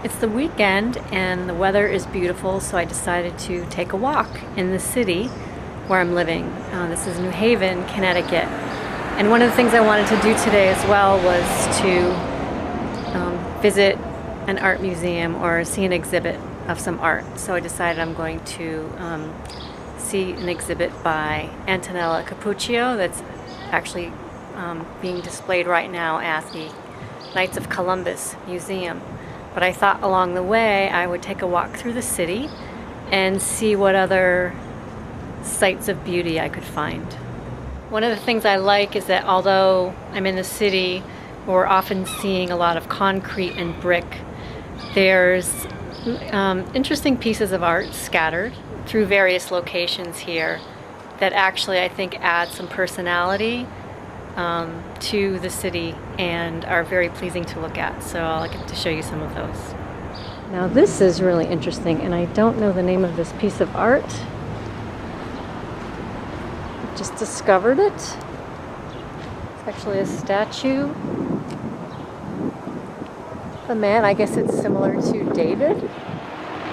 It's the weekend and the weather is beautiful, so I decided to take a walk in the city where I'm living. This is New Haven, Connecticut. And one of the things I wanted to do today as well was to visit an art museum or see an exhibit of some art. So I decided I'm going to see an exhibit by Antonella Cappuccio that's actually being displayed right now at the Knights of Columbus Museum. But I thought along the way I would take a walk through the city and see what other sights of beauty I could find. One of the things I like is that although I'm in the city, we're often seeing a lot of concrete and brick. There's interesting pieces of art scattered through various locations here that actually I think add some personality to the city and are very pleasing to look at. So I'll get to show you some of those. Now this is really interesting, and I don't know the name of this piece of art. I just discovered it. It's actually a statue. The man, I guess it's similar to David,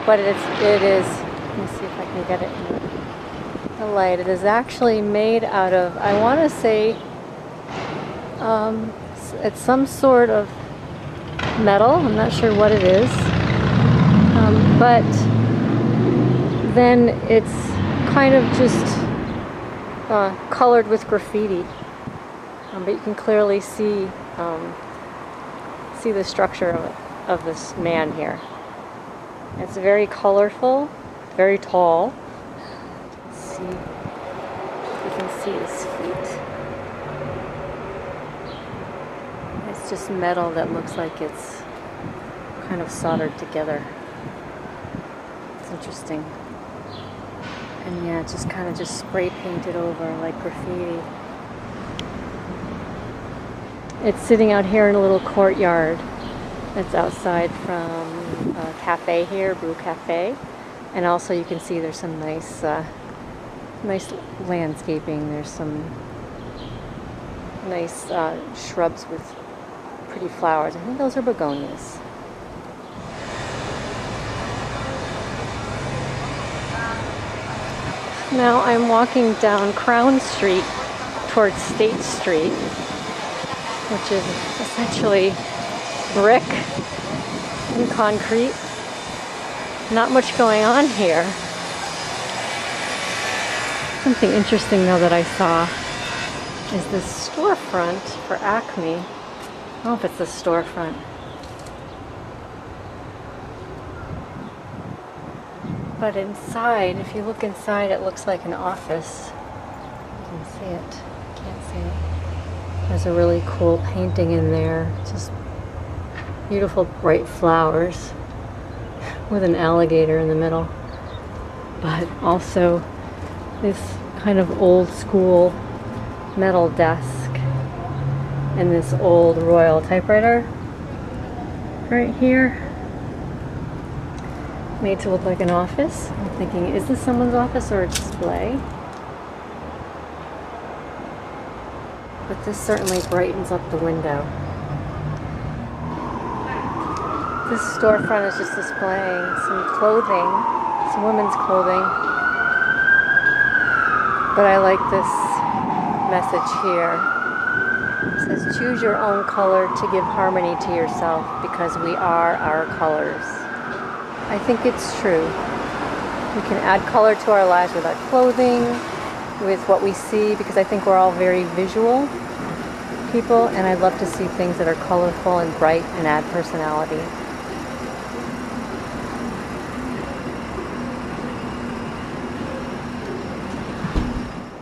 but it is, let me see if I can get it in the light. It is actually made out of, I want to say, it's some sort of metal. I'm not sure what it is, but then it's kind of just colored with graffiti, but you can clearly see the structure of this man here. It's very colorful, very tall. Let's see, you can see his feet. It's just metal that looks like it's kind of soldered together. It's interesting. And yeah, it's just kind of just spray painted over like graffiti. It's sitting out here in a little courtyard that's outside from a cafe here, Brew Cafe. And also you can see there's some nice landscaping. There's some nice shrubs with pretty flowers. I think those are begonias. Now I'm walking down Crown Street towards State Street, which is essentially brick and concrete. Not much going on here. Something interesting though that I saw is this storefront for Acme. I don't know if it's a storefront. But inside, if you look inside, it looks like an office. You can see it. Can't see it. There's a really cool painting in there. Just beautiful bright flowers with an alligator in the middle. But also this kind of old school metal desk and this old Royal typewriter right here, made to look like an office. I'm thinking, is this someone's office or a display? But this certainly brightens up the window. This storefront is just displaying some clothing, some women's clothing. But I like this message here. It says, choose your own color to give harmony to yourself because we are our colors. I think it's true. We can add color to our lives with our clothing, with what we see, because I think we're all very visual people, and I love to see things that are colorful and bright and add personality.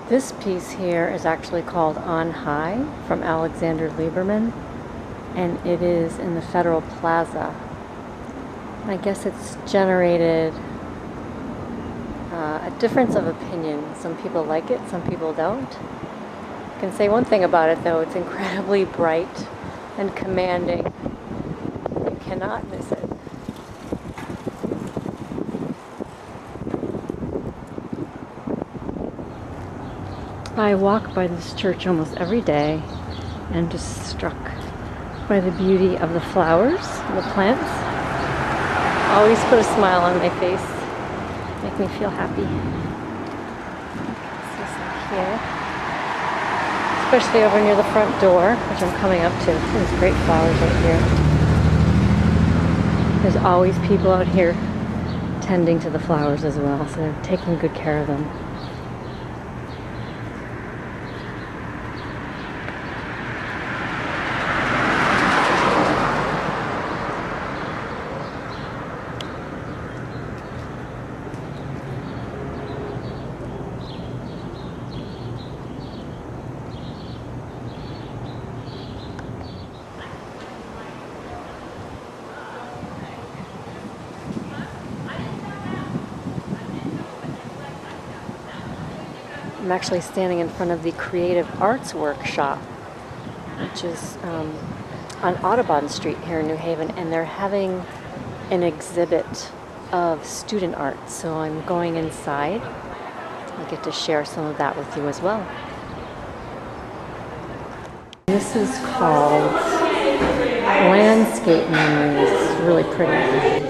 This piece here is actually called On High from Alexander Lieberman, and it is in the Federal Plaza. I guess it's generated a difference of opinion. Some people like it, some people don't. I can say one thing about it though, it's incredibly bright and commanding. You cannot miss it. I walk by this church almost every day and just struck by the beauty of the flowers, the plants. always put a smile on my face. Make me feel happy. See some here. Especially over near the front door, which I'm coming up to. There's great flowers right here. There's always people out here tending to the flowers as well, so they're taking good care of them. I'm actually standing in front of the Creative Arts Workshop, which is on Audubon Street here in New Haven, and they're having an exhibit of student art. So I'm going inside. I'll get to share some of that with you as well. This is called Landscape Memories. It's really pretty.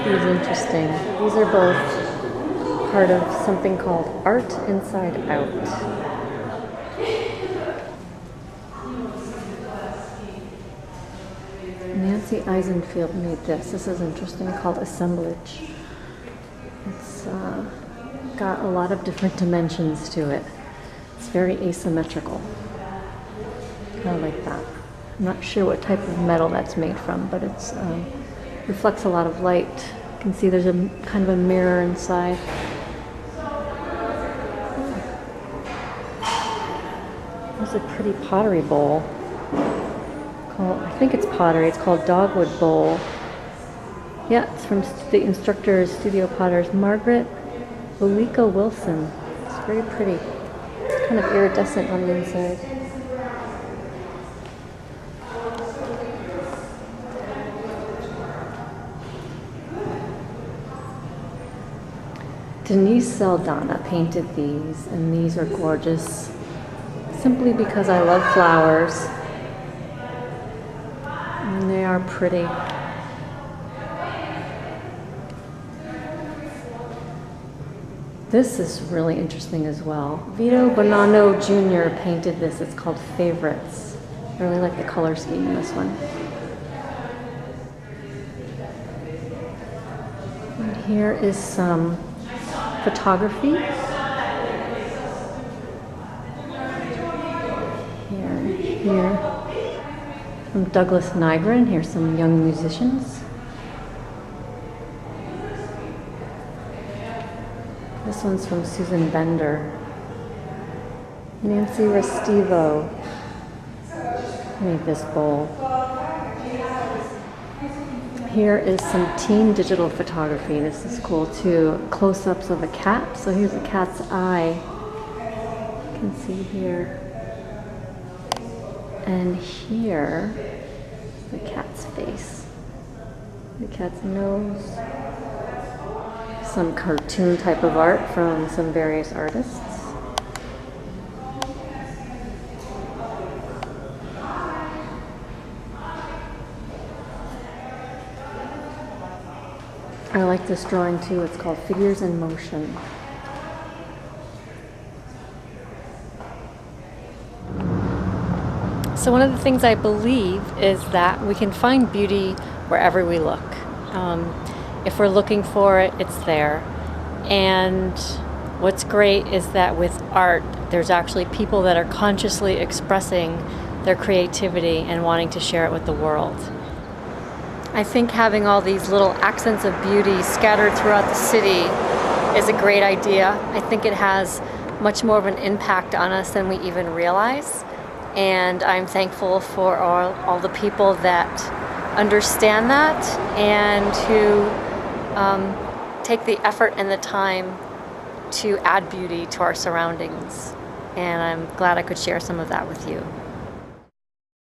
These interesting. These are both part of something called Art Inside Out. Nancy Eisenfield made this. This is interesting, called Assemblage. It's got a lot of different dimensions to it. It's very asymmetrical. Kind of like that. I'm not sure what type of metal that's made from, but it's reflects a lot of light. You can see there's a kind of a mirror inside. There's a pretty pottery bowl. I think it's pottery. It's called Dogwood Bowl. Yeah, it's from the instructor's Studio Potters, Margaret Belika Wilson. It's very pretty. It's kind of iridescent on the inside. Denise Saldana painted these, and these are gorgeous simply because I love flowers, and they are pretty. This is really interesting as well. Vito Bonanno Jr. painted this. It's called Favorites. I really like the color scheme in this one. And here is some photography. Here from Douglas Nygren. Here's some young musicians. This one's from Susan Bender. Nancy Restivo made this bowl. Here is some teen digital photography. This is cool too. Close-ups of a cat. So here's a cat's eye. You can see here. And here, the cat's face. The cat's nose. Some cartoon type of art from some various artists. I like this drawing too. It's called Figures in Motion. So one of the things I believe is that we can find beauty wherever we look. If we're looking for it, it's there. And what's great is that with art, there's actually people that are consciously expressing their creativity and wanting to share it with the world. I think having all these little accents of beauty scattered throughout the city is a great idea. I think it has much more of an impact on us than we even realize. And I'm thankful for all the people that understand that and who take the effort and the time to add beauty to our surroundings. And I'm glad I could share some of that with you.